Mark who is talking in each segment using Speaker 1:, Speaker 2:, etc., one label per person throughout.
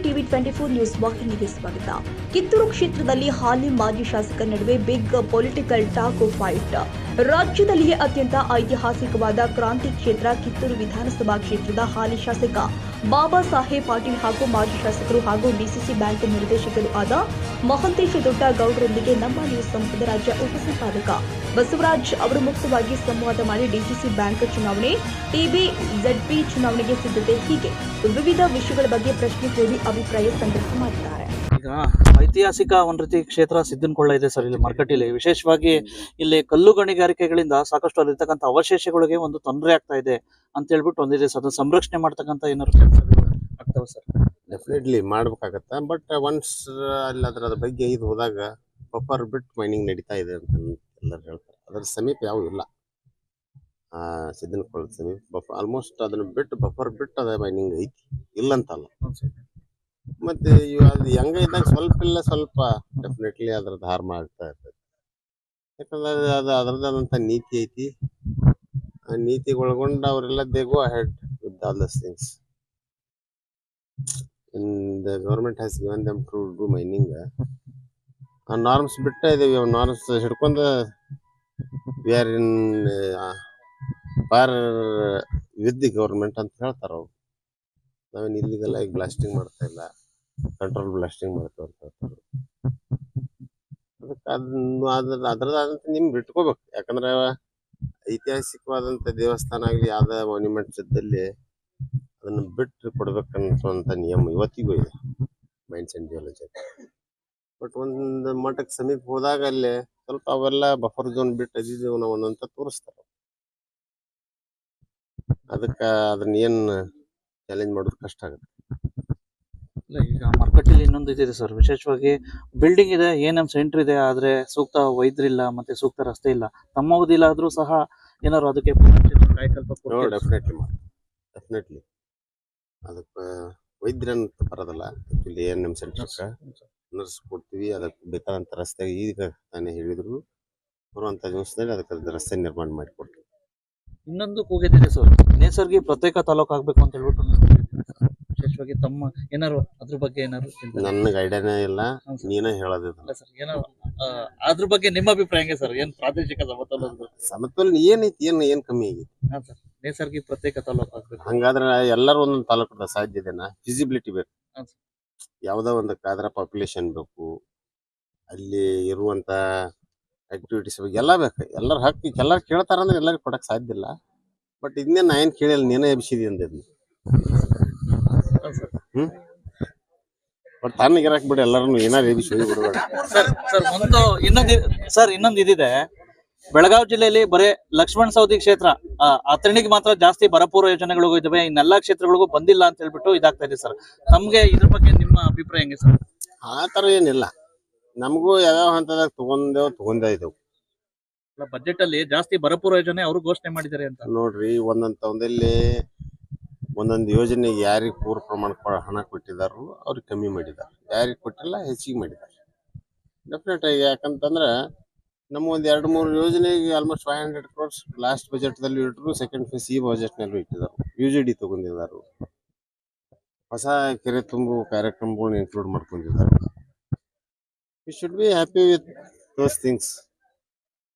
Speaker 1: TV 24 news ವಾಹಿನಿಗೆ ಸ್ವಾಗತ. ಕಿತ್ತೂರು ಕ್ಷೇತ್ರದಲ್ಲಿ ಹಾಲಿ ಮಾಜಿ ಶಾಸಕರ ನಡುವೆ ಬಿಗ್ ಪೊಲಿಟಿಕಲ್ ಟಾಕ್ ಫೈಟ್. ರಾಜ್ಯದಲ್ಲಿಯೇ ಅತ್ಯಂತ ಐತಿಹಾಸಿಕವಾದ ಕ್ರಾಂತಿ ಕ್ಷೇತ್ರ ಕಿತ್ತೂರು ವಿಧಾನಸಭಾ ಕ್ಷೇತ್ರದ ಹಾಲಿ ಶಾಸಕ ಬಾಬಾ ಸಾಹೇಬ್ ಪಾಟೀಲ್ ಹಾಗೂ ಮಾಜಿ ಶಾಸಕರು ಹಾಗೂ ಡಿಸಿಸಿ ಬ್ಯಾಂಕ್ ನಿರ್ದೇಶಕರು ಆದ ಮಹಂತೇಶ ದೊಡ್ಡ ಗೌಡರೊಂದಿಗೆ ನಮ್ಮ ನ್ಯೂಸ್ ಸಂಸ್ಥೆಯ ರಾಜ್ಯ ಉಪಸಂಪಾದಕ ಬಸವರಾಜ್ ಅವರು ಮುಕ್ತವಾಗಿ ಸಂವಾದ ಮಾಡಿ ಡಿಸಿಸಿ ಬ್ಯಾಂಕ್ ಚುನಾವಣೆ, ಟಿಬಿಜೆಡ್ಪಿ ಚುನಾವಣೆಗೆ ಸಿದ್ಧತೆ ಹೀಗೆ ವಿವಿಧ ವಿಷಯಗಳ ಬಗ್ಗೆ ಪ್ರಶ್ನೆ ಕೇಳಿ ಅಭಿಪ್ರಾಯ ಸಂಗ್ರಹ ಮಾಡಿದ್ದಾರೆ.
Speaker 2: ಈಗ ಐತಿಹಾಸಿಕ ಒಂದ್ ರೀತಿ ಕ್ಷೇತ್ರ ಸಿದ್ದನಕೊಳ್ಳ ಇದೆ ಸರ್. ಇಲ್ಲಿ ಮಾರ್ಕೆಟಲ್ಲಿ ವಿಶೇಷವಾಗಿ ಇಲ್ಲಿ ಕಲ್ಲು ಗಣಿಗಾರಿಕೆಗಳಿಂದ ಸಾಕಷ್ಟು ಅಲ್ಲಿರ್ತಕ್ಕಂಥ ಅವಶೇಷಗಳಿಗೆ ಒಂದು ತೊಂದರೆ ಆಗ್ತಾ ಇದೆ ಅಂತ ಹೇಳ್ಬಿಟ್ಟು ಒಂದಿದೆ ಸರ್. ಸಂರಕ್ಷಣೆ ಮಾಡ್ತಕ್ಕಂಥ ಏನಾದ್ರು ಕೆಲಸಗಳು ಆಗ್ತಾವ ಸರ್?
Speaker 3: ಡೆಫಿನೆಟ್ಲಿ ಮಾಡ್ಬೇಕಾಗತ್ತೆ. ಬಟ್ ಒನ್ಸ್ ಅಲ್ಲಿ ಅದ್ರ ಬಗ್ಗೆ ಇದು ಹೋದಾಗ ಬಫರ್ ಬಿಟ್ ಮೈನಿಂಗ್ ನಡೀತಾ ಇದೆ ಅಂತ ಎಲ್ಲರೂ ಹೇಳ್ತಾರೆ. ಅದ್ರ ಸಮೀಪ ಯಾವ ಇಲ್ಲ. ಸಿದ್ದನಕೊಳ್ಳ ಸಮೀಪ ಆಲ್ಮೋಸ್ಟ್ ಅದನ್ನ ಬಿಟ್ಟು ಬಫರ್ ಬಿಟ್ಟು ಅದ ಮೈನಿಂಗ್ ಐತಿ, ಇಲ್ಲಂತಲ್ಲ. ಮತ್ತೆ ಅದು ಹೆಂಗ ಇದ್ದಾಗ ಸ್ವಲ್ಪ ಇಲ್ಲ ಸ್ವಲ್ಪ ಡೆಫಿನೆಟ್ಲಿ ಅದ್ರದ್ದು ಹಾರ್ಮ ಆಗ್ತಾ ಇರ್ತೈತಿ. ಯಾಕಂದ್ರೆ ಅದು ಅದರದಂತ ನೀತಿ ಐತಿ. ಆ ನೀತಿಗೆ ಒಳಗೊಂಡು ಅವರೆಲ್ಲ they go ahead with all these things. In the government has given them to do mining. ಆ ನಾರ್ಮ್ಸ್ ಬಿಟ್ಟೇ ಇದೀವಿ. ನಾರ್ಮ್ಸ್ ಹಿಡ್ಕೊಂಡು we are in for with the government ಅಂತ ಹೇಳ್ತಾರ ಅವ್ರು. ನಾವೇನು ಇಲ್ಲಿಗೆಲ್ಲ ಈಗ ಬ್ಲಾಸ್ಟಿಂಗ್ ಮಾಡ್ತಾ ಇಲ್ಲ, ಕಂಟ್ರೋಲ್ ಬ್ಲಾಸ್ಟಿಂಗ್ ಮಾಡ್ತೀವಿ ಅಂತ ಹೇಳ್ತಾರೆ. ಅದಕ್ಕೆ ಅದ್ರದಾದಂತ ನಿಮ್ಗೆ ಇಟ್ಕೋಬೇಕು. ಯಾಕಂದ್ರೆ ಐತಿಹಾಸಿಕವಾದಂತ ದೇವಸ್ಥಾನ ಆಗಲಿ ಯಾವ್ದೇ ಮಾನ್ಯುಮೆಂಟ್ಸ್ ಇದ್ದಲ್ಲಿ ಅದನ್ನ ಬಿಟ್ಟು ಕೊಡ್ಬೇಕನ್ಸುವಂತ ನಿಯಮ ಇವತ್ತಿಗೂ ಇದೆ ಮೈನ್ಸ್ ಅಂಡ್ ಜಿಯಾಲಜಿ. ಬಟ್ ಒಂದು ಮಠಕ್ಕೆ ಸಮೀಪ ಹೋದಾಗ ಅಲ್ಲಿ ಸ್ವಲ್ಪ ಅವೆಲ್ಲ ಬಫರ್ ಝೋನ್ ಬಿಟ್ಟು ಅದಿದ್ದೀವಿ ನಾವು ಅಂತ ತೋರಿಸ್ತಾರೆ. ಅದಕ್ಕೆ ಅದನ್ನ ಏನ್ ಚಾಲೆಂಜ್ ಮಾಡೋದು ಕಷ್ಟ ಆಗುತ್ತೆ.
Speaker 2: ಈಗ ಮಾರ್ಕೆಟಲ್ಲಿ ಇನ್ನೊಂದು ಇದಿದೆ ಸರ್. ವಿಶೇಷವಾಗಿ ಬಿಲ್ಡಿಂಗ್ ಇದೆ, ಎಎನ್ಎಂ ಸೆಂಟರ್ ಇದೆ, ಆದ್ರೆ ಸೂಕ್ತ ವೈದ್ಯರಿಲ್ಲ ಮತ್ತೆ ಸೂಕ್ತ ರಸ್ತೆ ಇಲ್ಲ. ತಮ್ಮ ಅವಧಿಲ್ಲ ಆದ್ರೂ ಸಹ ಏನಾದ್ರು ಅದಕ್ಕೆ
Speaker 3: ಡೆಫಿನೆಟ್ಲಿ ಅದಕ್ಕೆ ವೈದ್ಯರಂತ ಬರೋದಲ್ಲ. ಆಕ್ಚುಲಿ ಎಎನ್ಎಂ ಸೆಂಟರ್ಗೆ ನರ್ಸ್ ಕೊಡ್ತೀವಿ. ಅದಕ್ಕೆ ಬೇಕಾದಂತ ರಸ್ತೆ ಈಗ ತಾನೇ ಹೇಳಿದ್ರು ಬರುವಂತ ದಿವಸದಲ್ಲಿ ಅದಕ್ಕೆ ರಸ್ತೆ ನಿರ್ಮಾಣ ಮಾಡಿಕೊಡ್ತೀವಿ.
Speaker 2: ಇನ್ನೊಂದು ಕೂಗಿದೆ ಸರ್, ನೇಸರ್ಗಿ ಪ್ರತ್ಯೇಕ ತಾಲೂಕು ಆಗ್ಬೇಕು ಅಂತ ಹೇಳ್ಬಿಟ್ಟು ವಿಶೇಷವಾಗಿ ತಮ್ಮ ಏನಾರು ಅದ್ರ ಬಗ್ಗೆ ಏನಾರು
Speaker 3: ನನಗೆ ಐಡಿಯಾನೇ ಇಲ್ಲ, ನೀನೇ ಹೇಳೋದಿಲ್ಲ
Speaker 2: ಸರ್. ಏನಾರು ಅದ್ರ ಬಗ್ಗೆ ನಿಮ್ಮ ಅಭಿಪ್ರಾಯ ಹೆಂಗೆ ಸರ್? ಏನ್ ಪ್ರಾದೇಶಿಕ
Speaker 3: ಸಮತೋಲನ ಏನೈತಿ, ಏನ್ ಕಮ್ಮಿ ಆಗೈತಿ?
Speaker 2: ಸರ್, ನೇಸರ್ಗಿ ಪ್ರತ್ಯೇಕ ತಾಲೂಕು ಆಗ್ಬೇಕು.
Speaker 3: ಹಂಗಾದ್ರೆ ಎಲ್ಲರೂ ಒಂದೊಂದು ತಾಲೂಕು ಸಾಧ್ಯ ಇದೆನಾ? ಫಿಸಿಬಿಲಿಟಿ ಬೇಕು. ಯಾವ್ದೋ ಒಂದು ಕಾದ್ರ ಪಾಪ್ಯುಲೇಷನ್ ಬೇಕು, ಅಲ್ಲಿ ಇರುವಂತ ಆಕ್ಟಿವಿಟೀಸ್ ಬಗ್ಗೆ ಎಲ್ಲ ಬೇಕು. ಎಲ್ಲರ ಹಕ್ಕು ಎಲ್ಲರೂ ಕೇಳ್ತಾರಂದ್ರೆ ಎಲ್ಲರಿಗೂ ಕೊಡಕ್ ಸಾಧ್ಯ ಇಲ್ಲ. ಬಟ್ ಇದನ್ನೇ ನಾ ಏನ್ ಕೇಳಿಲ್ಲ, ನೀನೇ ಎಬ್ಸಿದಿ ಅಂದಿದ್ನಿ. ಬಟ್ ತಣ್ಣಗಿರಾಕ್ ಬಿಡಿ, ಎಲ್ಲರನ್ನು ಏನಾರು ಎಬ್ಸಿ ಬಿಡಬೇಡ
Speaker 2: ಸರ್. ಇನ್ನೊಂದು ಇದಿದೆ. ಬೆಳಗಾವಿ ಜಿಲ್ಲೆಯಲ್ಲಿ ಬರೇ ಲಕ್ಷ್ಮಣ ಸವದಿ ಕ್ಷೇತ್ರ ಅಥಣಿಗೆ ಮಾತ್ರ ಜಾಸ್ತಿ ಬರಪೂರ್ವ ಯೋಜನೆಗಳಿಗೂ ಇದಾವೆ, ಇನ್ನೆಲ್ಲಾ ಕ್ಷೇತ್ರಗಳಿಗೂ ಬಂದಿಲ್ಲ ಅಂತ ಹೇಳ್ಬಿಟ್ಟು ಇದಾಗ್ತಾ ಇದೆ ಸರ್. ನಮ್ಗೆ ಇದ್ರ ಬಗ್ಗೆ ನಿಮ್ಮ ಅಭಿಪ್ರಾಯ ಹೆಂಗೆ ಸರ್?
Speaker 3: ಆ ತರ ಏನಿಲ್ಲ, ನಮಗೂ ಯಾವ್ಯಾವ ಹಂತದಾಗ ತಗೊಂಡೇ ಇದ್ದೆವು.
Speaker 2: ಬಜೆಟ್ ಅಲ್ಲಿ ಜಾಸ್ತಿ ಬರಪೂರ್ವ ಯೋಜನೆ ಅವರು ಘೋಷಣೆ ಮಾಡಿದ್ದಾರೆ ಅಂತ
Speaker 3: ನೋಡ್ರಿ. ಒಂದೊಂದು ಯೋಜನೆಗೆ ಯಾರಿಗೆ ಪೂರ್ವ ಪ್ರಮಾಣ ಹಣ ಕೊಟ್ಟಿದಾರು ಅವ್ರಿಗೆ ಕಮ್ಮಿ ಮಾಡಿದ್ದಾರೆ, ಯಾರಿಗೆ ಕೊಟ್ಟಿಲ್ಲ ಹೆಚ್ಚಿಗೆ ಮಾಡಿದ್ದಾರೆ. ಡೆಫಿನೆಟ್ ಆಗಿ. ಯಾಕಂತಂದ್ರೆ ನಮ್ಮ ಒಂದು 2-3 ಯೋಜನೆಗೆ ಆಲ್ಮೋಸ್ಟ್ 500 crores ಲಾಸ್ಟ್ ಬಜೆಟ್ ದಲ್ಲಿ ಇಟ್ಟರು. ಸೆಕೆಂಡ್ ಫೇಸ್ ಈ ಬಜೆಟ್ ನಲ್ಲಿ ಇಟ್ಟಿದ್ದಾರೆ. UGD ತಗೊಂಡಿದ್ದಾರೆ. ಹೊಸ ಕೆರೆ ತುಂಬು ಕಾರ್ಯಕ್ರಮಗಳನ್ನ ಇನ್ಕ್ಲೂಡ್ ಮಾಡ್ಕೊಂಡಿದ್ದಾರೆ. We should be happy with those things.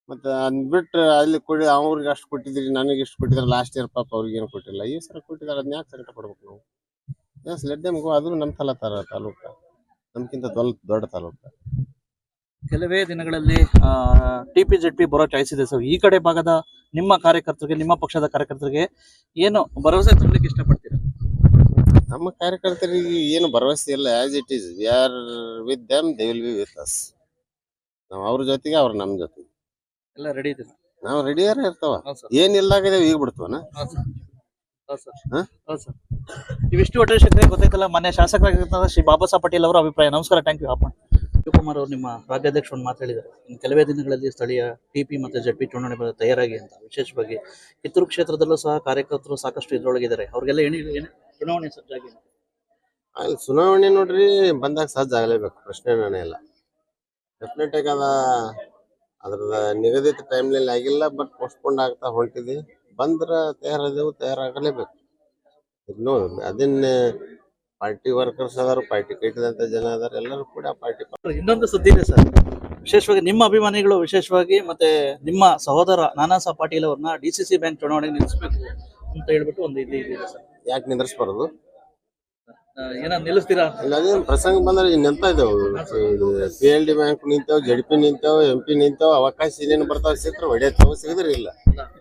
Speaker 3: ಮತ್ತೆ ಅಂದ್ಬಿಟ್ಟು ಅಲ್ಲಿ ಕೊಡಿ ಅವ್ರಿಗೆ ಅಷ್ಟು ಕೊಟ್ಟಿದ್ರಿ, ನನಗೆ ಎಷ್ಟು ಕೊಟ್ಟಿದ್ದಾರೆ, ಲಾಸ್ಟ್ ಇಯರ್ ಪಾಪ ಅವ್ರಿಗೆ ಏನು ಕೊಟ್ಟಿಲ್ಲ, ಈ ಸಲ ಕೊಟ್ಟಿದ್ದಾರೆ. ಅದನ್ನ ಯಾಕೆ ಸಂಕಟ ಪಡ್ಬೇಕು ನಾವು? ಎಸ್, ಲೆಟ್ ದೆಮ್ ಗೋ. ಅದು ನಮ್ಮ ತಾಲೂಕ, ನಮ್ಗಿಂತ ದೊಡ್ಡ ತಾಲೂಕ.
Speaker 2: ಕೆಲವೇ ದಿನಗಳಲ್ಲಿ ಟಿಪಿಜೆಡ್ಪಿ ಬರೋ ಚಾಯ್ಸ್ ಇದೆ ಸರ್. ಈ ಕಡೆ ಭಾಗದ ನಿಮ್ಮ ಕಾರ್ಯಕರ್ತರಿಗೆ, ನಿಮ್ಮ ಪಕ್ಷದ ಕಾರ್ಯಕರ್ತರಿಗೆ ಏನು ಭರವಸೆ ತುಂಬಲಿಕ್ಕೆ ಇಷ್ಟಪಡ್ತೀರಾ?
Speaker 3: ನಮ್ಮ ಕಾರ್ಯಕರ್ತರಿಗೆ ಏನು ಭರವಸೆ ಇಲ್ಲ. As it is, we are with them, they will be with us. ನಾವು ಅವ್ರ ಜೊತೆಗೆ, ಅವ್ರು ನಮ್ಮ ಜೊತೆಗೆ.
Speaker 2: ಎಲ್ಲ ರೆಡಿ ಇದೆ,
Speaker 3: ನಾವು ರೆಡಿಯಾರ ಇರ್ತಾವ. ಏನಿಲ್ಲಾಗಿದೆ ಈಗ ಬಿಡ್ತವನ.
Speaker 2: ಇವಿಷ್ಟು ಒಟ್ಟೆ ಗೊತ್ತೈತಲ್ಲ. ಮೊನ್ನೆ ಶಾಸಕರಾಗಿರ್ತದ ಶ್ರೀ ಬಾಬಾ ಸಾಹೇಬ್ ಪಾಟೀಲ್ ಅವರ ಅಭಿಪ್ರಾಯ. ನಮಸ್ಕಾರ, ಥ್ಯಾಂಕ್ ಯು. ಶಿವಕುಮಾರ್ ಅವರು ನಿಮ್ಮ ರಾಜ್ಯಾಧ್ಯಕ್ಷ ಒಂದು ಮಾತು ಹೇಳಿದ್ದಾರೆ. ಇನ್ನು ಕೆಲವೇ ದಿನಗಳಲ್ಲಿ ಸ್ಥಳೀಯ ಟಿಪಿ ಮತ್ತು ಜೆಡ್ಪಿ ಚುನಾವಣೆ ತಯಾರಾಗಿ ಅಂತ. ವಿಶೇಷವಾಗಿ ಕಿತ್ತೂರು ಕ್ಷೇತ್ರದಲ್ಲೂ ಸಹ ಕಾರ್ಯಕರ್ತರು ಸಾಕಷ್ಟು ಇದ್ರೊಳಗಿದ್ದಾರೆ. ಅವ್ರಿಗೆಲ್ಲ ಚುನಾವಣೆ ಸಜ್ಜಾಗಿ
Speaker 3: ಚುನಾವಣೆ ನೋಡ್ರಿ ಬಂದಾಗ ಸಜ್ಜ ಆಗಲೇಬೇಕು, ಪ್ರಶ್ನೆ ಇಲ್ಲ. ಡೆಫಿನೆಟ್ ಆಗಿ ಅದ್ರದ ನಿಗದಿತ ಟೈಮ್ನಲ್ಲಿ ಆಗಿಲ್ಲ, ಬಟ್ ಪೋಸ್ಟ್ಪೋಂಡ್ ಆಗ್ತಾ ಹೊಂಟಿದೆ. ಬಂದ್ರ ತಯಾರಾಗಲೇಬೇಕು. ಅದನ್ನ ಪಾರ್ಟಿ ವರ್ಕರ್ಸ್ ಅದಾರ, ಪಾರ್ಟಿ ಕಟ್ಟಿದಂತ ಜನ ಅದಾರ, ಎಲ್ಲರೂ ಕೂಡ ಪಾರ್ಟಿ.
Speaker 2: ಇನ್ನೊಂದು ಸುದ್ದಿ ಇದೆ ಸರ್, ವಿಶೇಷವಾಗಿ ನಿಮ್ಮ ಅಭಿಮಾನಿಗಳು ವಿಶೇಷವಾಗಿ ಮತ್ತೆ ನಿಮ್ಮ ಸಹೋದರ ನಾನಾ ಸಾಹೇಬ್ ಪಾಟೀಲ್ ಅವ್ರನ್ನ DCC ಬ್ಯಾಂಕ್ ಚುನಾವಣೆಗೆ ನಿಲ್ಲಿಸಬೇಕು ಅಂತ ಹೇಳ್ಬಿಟ್ಟು ಒಂದು ಇದೆ ಸರ್.
Speaker 3: ಯಾಕೆ ನಿಂದ್ರಿಸ್ಬಾರ್ದು?
Speaker 2: ಏನ ನಿಲ್ಲಿಸ್ತೀರಾ?
Speaker 3: ಇಲ್ಲ, ಅದೇನು ಪ್ರಸಂಗ ಬಂದ್ರೆ ನಿಂತ ಇದ್ದೇವು. PLD ಬ್ಯಾಂಕ್ ನಿಂತೇವ್, ZP ನಿಂತೇವ್, MP ನಿಂತೇವ್. ಅವಕಾಶ ಏನೇನು ಬರ್ತಾವ ಸಿಕ್ಕರೆ ಹೊಡೆಯತ್ತೇವ್, ಸಿಗದ್ರಿ ಇಲ್ಲ.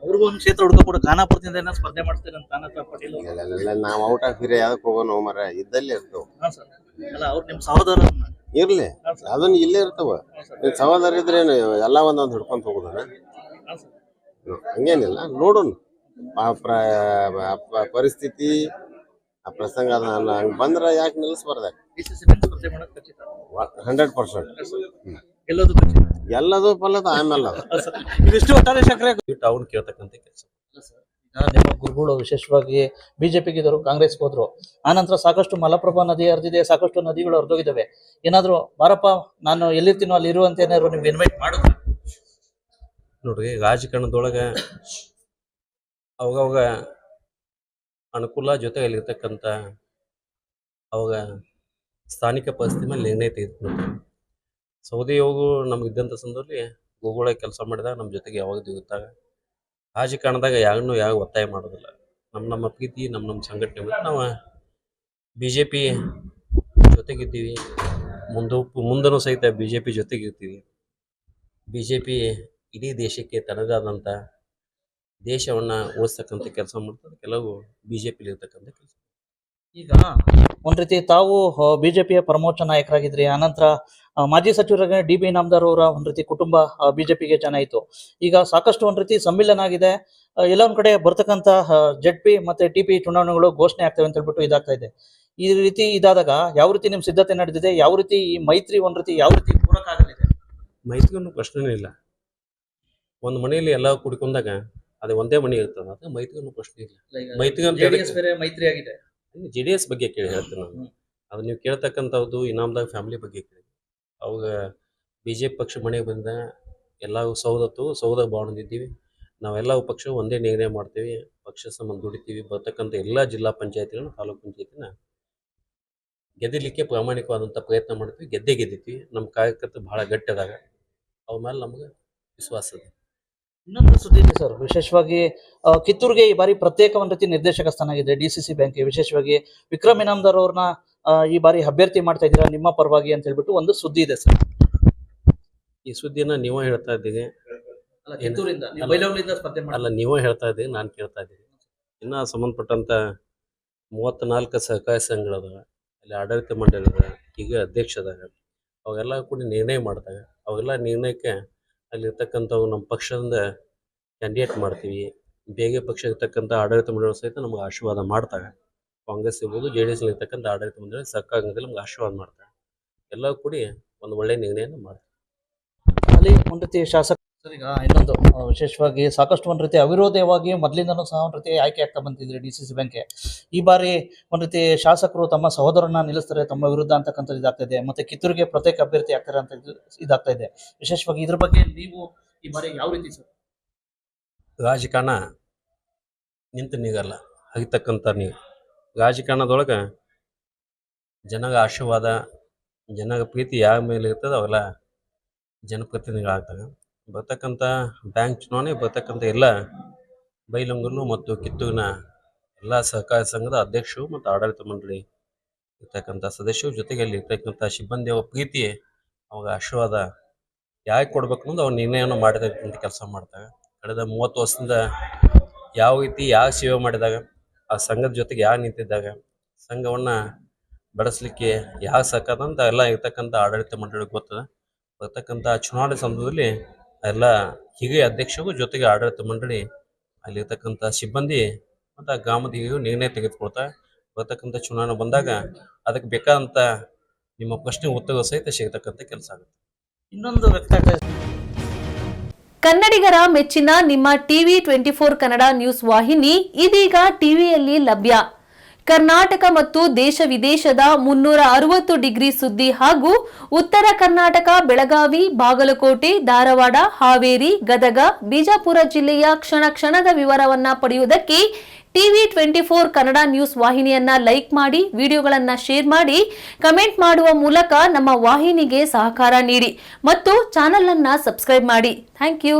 Speaker 2: ಅವ್ರಿಗೂ ಒಂದು ಕ್ಷೇತ್ರ ಹುಡ್ಕೊಂಡು ಖಾನಾಪುರದಿಂದ ಏನೋ ಸ್ಪರ್ಧೆ ಮಾಡ್ತೀರಿ ಅಂತ ನಾನಾ ಸಾಹೇಬ್ ಪಾಟೀಲ್ ಅವರು.
Speaker 3: ಇಲ್ಲ, ನಾವು ಔಟ್ ಆಫ್ ಹಿರಿಯ ಯಾವ್ದಕ್ ಹೋಗೋಣ ಮರ, ಇದ್ದಲ್ಲಿ ಇರ್ತೇವ್.
Speaker 2: ಅಲ್ಲ, ಅವ್ರು ನಿಮ್ಮ ಸಹೋದರ
Speaker 3: ಇರ್ಲಿ, ಅದನ್ನ ಇಲ್ಲೇ ಇರ್ತಾವ. ನಿನ್ ಸಹೋದರ ಇದ್ರೇನು ಎಲ್ಲ ಒಂದೊಂದು ಹಿಡ್ಕೊಂತ ಹೋಗುದಾನ? ಹಂಗೇನಿಲ್ಲ, ನೋಡೋಣ ಪರಿಸ್ಥಿತಿ, ಆ ಪ್ರಸಂಗ ಹಂಗ ಬಂದ್ರ ಯಾಕೆ ನಿಲ್ಲಿಸ್ಬಾರ್ದ? 100% ಎಲ್ಲದು ಫಲದ ಆಮೇಲೆ
Speaker 2: ಇದಿಷ್ಟು ಒಟ್ಟಾರೆ ಶಂಕರ
Speaker 4: ಅವ್ನು ಕೇಳ್ತಕ್ಕಂಥ ಕೆಲಸ.
Speaker 2: ನಿಮ್ಮ ಗುರುಗಳು ವಿಶೇಷವಾಗಿ ಬಿಜೆಪಿಗೆ ಇದ್ರು, ಕಾಂಗ್ರೆಸ್ಗೆ ಹೋದ್ರು. ಆನಂತರ ಸಾಕಷ್ಟು ಮಲಪ್ರಭಾ ನದಿ ಹರಿದಿದೆ, ಸಾಕಷ್ಟು ನದಿಗಳು ಹರಿದೋಗಿದ್ದಾವೆ. ಏನಾದ್ರು ಬಾರಪ್ಪ ನಾನು ಎಲ್ಲಿರ್ತೀನೋ ಅಲ್ಲಿ ಇರುವಂತ ಏನಾದ್ರು ನಿಮ್ಗೆ ಇನ್ವೈಟ್ ಮಾಡಿದ್ರು?
Speaker 4: ನೋಡ್ರಿ, ರಾಜಕಾರಣದೊಳಗ ಅವಾಗ ಅನುಕೂಲ ಜೊತೆ ಅಲ್ಲಿರ್ತಕ್ಕಂಥ ಅವಾಗ ಸ್ಥಾನಿಕ ಪರಿಸ್ಥಿತಿ ಮೇಲೆ ನಿರ್ಣಯ ತೆಗೆದುಕೊಂಡು ಸೌದಿ ಹೋಗು ನಮ್ಗೆ ಇದ್ದಂಥ ಸಂದರ್ಭದಲ್ಲಿ ಗುರುಗಳ ಕೆಲಸ ಮಾಡಿದಾಗ ನಮ್ಮ ಜೊತೆಗೆ ಯಾವಾಗ ದಿಗುತ್ತಾಗ ರಾಜಕಾರಣದಾಗ ಯಾರನ್ನೂ ಯಾವ ಒತ್ತಾಯ ಮಾಡೋದಿಲ್ಲ. ನಮ್ಮ ಪ್ರೀತಿ, ನಮ್ಮ ಸಂಘಟನೆ ನಾವು BJP ಜೊತೆಗಿದ್ದೀವಿ. ಮುಂದೂ ಸಹಿತ BJP ಜೊತೆಗಿರ್ತೀವಿ. BJP ಇಡೀ ದೇಶಕ್ಕೆ ತನಗಾದಂಥ ದೇಶವನ್ನು ಉಳಿಸ್ತಕ್ಕಂಥ ಕೆಲಸ ಮಾಡ್ತಾರೆ. ಕೆಲವು BJPಲಿ ಇರ್ತಕ್ಕಂಥ ಕೆಲಸ.
Speaker 2: ಈಗ ಒಂದ್ ರೀತಿ ತಾವು ಬಿಜೆಪಿಯ ಪ್ರಮೋಚ ನಾಯಕರಾಗಿದ್ರಿ. ಆನಂತರ ಮಾಜಿ ಸಚಿವರಾಗ DB ಇನಾಮದಾರ್ ಅವರ ಒಂದ್ ರೀತಿ ಕುಟುಂಬ ಬಿಜೆಪಿಗೆ ಜನ ಇತ್ತು. ಈಗ ಸಾಕಷ್ಟು ಒಂದ್ ರೀತಿ ಸಮ್ಮಿಲನ ಆಗಿದೆ. ಎಲ್ಲ ಒಂದ್ ಕಡೆ ಬರ್ತಕ್ಕಂತ ZP ಮತ್ತೆ TP ಚುನಾವಣೆಗಳು ಘೋಷಣೆ ಆಗ್ತವೆ ಅಂತ ಹೇಳ್ಬಿಟ್ಟು ಇದಾಗ್ತಾ ಇದೆ. ಈ ರೀತಿ ಇದಾದಾಗ ಯಾವ ರೀತಿ ನಿಮ್ ಸಿದ್ಧತೆ ನಡೆದಿದೆ? ಯಾವ ರೀತಿ ಈ ಮೈತ್ರಿ ಒಂದ್ ರೀತಿ ಯಾವ ರೀತಿ ಪೂರಕ ಆಗಲಿದೆ?
Speaker 4: ಮೈತ್ರಿಗೂ ಪ್ರಶ್ನೆನೇ ಇಲ್ಲ. ಒಂದು ಮನೆಯಲ್ಲಿ ಎಲ್ಲ ಕುಡ್ಕೊಂಡಾಗ ಅದೇ ಒಂದೇ ಮನೆ ಇರ್ತದೆ, ಅದು ಮೈತ್ರಿಗೂ ಪ್ರಶ್ನೆ ಇಲ್ಲ. ಮೈತ್ರಿ ಅಂತ
Speaker 2: ಮೈತ್ರಿ ಆಗಿದೆ.
Speaker 4: JDS ಬಗ್ಗೆ ಕೇಳಿ ಹೇಳ್ತೇನೆ ನಾನು. ಅದು ನೀವು ಕೇಳ್ತಕ್ಕಂಥದ್ದು ಇನಾಮದಾಗ ಫ್ಯಾಮಿಲಿ ಬಗ್ಗೆ ಕೇಳಿ. ಅವಾಗ BJP ಪಕ್ಷ ಮನೆಗೆ ಬಂದ ಎಲ್ಲ ಸೌದ ಬಾಣಿದ್ದೀವಿ. ನಾವೆಲ್ಲ ಪಕ್ಷ ಒಂದೇ ನಿರ್ಣಯ ಮಾಡ್ತೀವಿ, ಪಕ್ಷ ಸಂಬಂಧ ದುಡಿತೀವಿ. ಬರ್ತಕ್ಕಂಥ ಎಲ್ಲ ಜಿಲ್ಲಾ ಪಂಚಾಯತಿಗಳನ್ನ, ತಾಲೂಕು ಪಂಚಾಯತಿನ ಗೆದ್ದಲಿಕ್ಕೆ ಪ್ರಾಮಾಣಿಕವಾದಂಥ ಪ್ರಯತ್ನ ಮಾಡ್ತೀವಿ. ಗೆದ್ದಿದ್ದೀವಿ. ನಮ್ಮ ಕಾರ್ಯಕರ್ತರು ಬಹಳ ಗಟ್ಟಿಯಾದಾಗ ಅವ್ರ ಮೇಲೆ ನಮ್ಗೆ ವಿಶ್ವಾಸ ಇದೆ.
Speaker 2: ಇನ್ನೊಂದು ಸುದ್ದಿ ಇದೆ ಸರ್, ವಿಶೇಷವಾಗಿ ಕಿತ್ತೂರಿಗೆ ಈ ಬಾರಿ ಪ್ರತ್ಯೇಕ ಒಂದ್ ರೀತಿ ನಿರ್ದೇಶಕ ಸ್ಥಾನ ಆಗಿದೆ DCC ಬ್ಯಾಂಕ್ಗೆ. ವಿಶೇಷವಾಗಿ ವಿಕ್ರಮ್ ಇನಾಮದಾರ್ ಅವ್ರನ್ನ ಈ ಬಾರಿ ಅಭ್ಯರ್ಥಿ ಮಾಡ್ತಾ ಇದ್ದೀರಾ ನಿಮ್ಮ ಪರವಾಗಿ ಅಂತ ಹೇಳ್ಬಿಟ್ಟು ಒಂದು ಸುದ್ದಿ ಇದೆ ಸರ್.
Speaker 4: ಈ ಸುದ್ದಿನ ನೀವೇ ಹೇಳ್ತಾ ಇದ್ದೀರಿ. ಅಲ್ಲ, ನೀವೇ ಹೇಳ್ತಾ ಇದ್ದೀರಿ, ನಾನು ಕೇಳ್ತಾ ಇದ್ದೀನಿ. ಇನ್ನು ಸಂಬಂಧಪಟ್ಟಂತ 34 ಸಹಕಾರಿ ಸಂಘಗಳದ, ಅಲ್ಲಿ ಆಡಳಿತ ಮಂಡಳಿ ಅದ, ಈಗ ಅಧ್ಯಕ್ಷದಾಗ, ಅವೆಲ್ಲ ಕೂಡ ನಿರ್ಣಯ ಮಾಡಿದಾಗ ಅವೆಲ್ಲ ನಿರ್ಣಯಕ್ಕೆ ಅಲ್ಲಿರ್ತಕ್ಕಂಥವು ನಮ್ಮ ಪಕ್ಷದಿಂದ ಕ್ಯಾಂಡಿಡೇಟ್ ಮಾಡ್ತೀವಿ. ಬೇಗ ಪಕ್ಷ ಇರ್ತಕ್ಕಂಥ ಆಡಳಿತ ಮಂಡಳಿ ಸಹಿತ ನಮ್ಗೆ ಆಶೀರ್ವಾದ ಮಾಡ್ತಾರೆ. ಕಾಂಗ್ರೆಸ್ ಇರ್ಬೋದು, JDS ಇರ್ತಕ್ಕಂಥ ಆಡಳಿತ ಮಂಡಳಿ ಸರ್ಕಾರದಲ್ಲಿ ನಮ್ಗೆ ಆಶೀರ್ವಾದ ಮಾಡ್ತಾರೆ. ಎಲ್ಲ ಕೂಡಿ ಒಂದು ಒಳ್ಳೆ ನಿರ್ಣಯನ ಮಾಡ್ತಾರೆ.
Speaker 2: ಅಲ್ಲಿ ಒಂದ್ ರೀತಿ ಶಾಸಕ ಈಗ ಇನ್ನೊಂದು ವಿಶೇಷವಾಗಿ ಸಾಕಷ್ಟು ಒಂದ್ ರೀತಿ ಅವಿರೋಧವಾಗಿ ಮೊದಲಿಂದನೂ ಸಹ ಒಂದ್ ರೀತಿ ಆಯ್ಕೆ ಆಗ್ತಾ ಬಂತಿದ್ರಿ DCC ಬ್ಯಾಂಕ್ಗೆ. ಈ ಬಾರಿ ಒಂದ್ ರೀತಿ ಶಾಸಕರು ತಮ್ಮ ಸಹೋದರನ್ನ ನಿಲ್ಲಿಸ್ತಾರೆ ತಮ್ಮ ವಿರುದ್ಧ ಅಂತಕ್ಕಂಥದ್ದು ಇದಾಗ್ತಾ ಇದೆ. ಮತ್ತೆ ಕಿತ್ತೂರಿಗೆ ಪ್ರತ್ಯೇಕ ಅಭ್ಯರ್ಥಿ ಆಗ್ತಾರೆ ಅಂತ ಇದಾಗ್ತಾ ಇದೆ. ವಿಶೇಷವಾಗಿ ಇದ್ರ ಬಗ್ಗೆ ನೀವು ಈ ಬಾರಿ ಯಾವ ರೀತಿ ಸರ್?
Speaker 4: ರಾಜಕಾರಣ ನಿಂತು ನೀಗಲ್ಲ, ಹರಿತಕ್ಕಂಥ ನೀವು. ರಾಜಕಾರಣದೊಳಗೆ ಜನಗ ಆಶೀರ್ವಾದ, ಜನಗ ಪ್ರೀತಿ ಯಾವ ಮೇಲೆ ಇರ್ತದೆ ಅವೆಲ್ಲ ಜನಪ್ರತಿನಿಧಿಗಳಾಗ್ತವೆ. ಬರ್ತಕ್ಕಂಥ ಬ್ಯಾಂಕ್ ಚುನಾವಣೆ, ಬರ್ತಕ್ಕಂಥ ಎಲ್ಲ ಬೈಲಹೊಂಗಲು ಮತ್ತು ಕಿತ್ತೂರಿನ ಎಲ್ಲ ಸಹಕಾರಿ ಸಂಘದ ಅಧ್ಯಕ್ಷರು ಮತ್ತು ಆಡಳಿತ ಮಂಡಳಿ ಇರ್ತಕ್ಕಂಥ ಸದಸ್ಯರು ಜೊತೆಗೆ ಅಲ್ಲಿ ಇರ್ತಕ್ಕಂಥ ಸಿಬ್ಬಂದಿಯ ಪ್ರೀತಿ, ಅವಾಗ ಆಶೀರ್ವಾದ ಯಾಕೆ ಕೊಡ್ಬೇಕು ಅನ್ನೋದು ಅವ್ರು ನಿರ್ಣಯವನ್ನು ಮಾಡಿದಂಥ ಕೆಲಸ ಮಾಡ್ತಾರೆ. ಕಳೆದ 30 ವರ್ಷದಿಂದ ಯಾವ ರೀತಿ ಯಾವ ಸೇವೆ ಮಾಡಿದಾಗ, ಆ ಸಂಘದ ಜೊತೆಗೆ ಯಾರು ನಿಂತಿದ್ದಾಗ, ಸಂಘವನ್ನು ಬೆಳೆಸಲಿಕ್ಕೆ ಯಾವ ಸಾಕಾದಂತ ಎಲ್ಲ ಇರ್ತಕ್ಕಂಥ ಆಡಳಿತ ಮಂಡಳಿಗೆ ಗೊತ್ತದ. ಬರ್ತಕ್ಕಂಥ ಚುನಾವಣೆ ಸಂದರ್ಭದಲ್ಲಿ ಎಲ್ಲ ಹಿರಿಯ ಅಧ್ಯಕ್ಷರು ಜೊತೆಗೆ ಆಡಳಿತ ಮಂಡಳಿ, ಅಲ್ಲಿರ್ತಕ್ಕಂಥ ಸಿಬ್ಬಂದಿ ಮತ್ತು ಗ್ರಾಮದ ಹಿರಿಯರು ನಿರ್ಣಯ ತೆಗೆದುಕೊಳ್ತಾರೆ. ಬರ್ತಕ್ಕಂಥ ಚುನಾವಣೆ ಬಂದಾಗ ಅದಕ್ಕೆ ಬೇಕಾದಂಥ ನಿಮ್ಮ ಪ್ರಶ್ನೆ ಉತ್ತರ ಸಹಿತ ಸಿಗತಕ್ಕಂಥ ಕೆಲಸ ಆಗುತ್ತೆ.
Speaker 2: ಇನ್ನೊಂದು ವ್ಯಕ್ತ ಆಗ್ತಾ ಇದೆ,
Speaker 5: ಕನ್ನಡಿಗರ ಮೆಚ್ಚಿನ ನಿಮ್ಮ TV 24 ಕನ್ನಡ ನ್ಯೂಸ್ ವಾಹಿನಿ ಇದೀಗ ಟಿವಿಯಲ್ಲಿ ಲಭ್ಯ. ಕರ್ನಾಟಕ ಮತ್ತು ದೇಶ ವಿದೇಶದ 360 ಡಿಗ್ರಿ ಸುದ್ದಿ ಹಾಗೂ ಉತ್ತರ ಕರ್ನಾಟಕ, ಬೆಳಗಾವಿ, ಬಾಗಲಕೋಟೆ, ಧಾರವಾಡ, ಹಾವೇರಿ, ಗದಗ, ಬಿಜಾಪುರ ಜಿಲ್ಲೆಯ ಕ್ಷಣ ಕ್ಷಣದ ವಿವರವನ್ನ ಪಡೆಯುವುದಕ್ಕೆ ಟಿವಿ 24 ಕನ್ನಡ ನ್ಯೂಸ್ ವಾಹಿನಿಯನ್ನ ಲೈಕ್ ಮಾಡಿ, ವಿಡಿಯೋಗಳನ್ನ ಶೇರ್ ಮಾಡಿ, ಕಮೆಂಟ್ ಮಾಡುವ ಮೂಲಕ ನಮ್ಮ ವಾಹಿನಿಗೆ ಸಹಕಾರ ನೀಡಿ ಮತ್ತು ಚಾನೆಲ್ ಅನ್ನ ಸಬ್ಸ್ಕ್ರೈಬ್ ಮಾಡಿ. Thank you.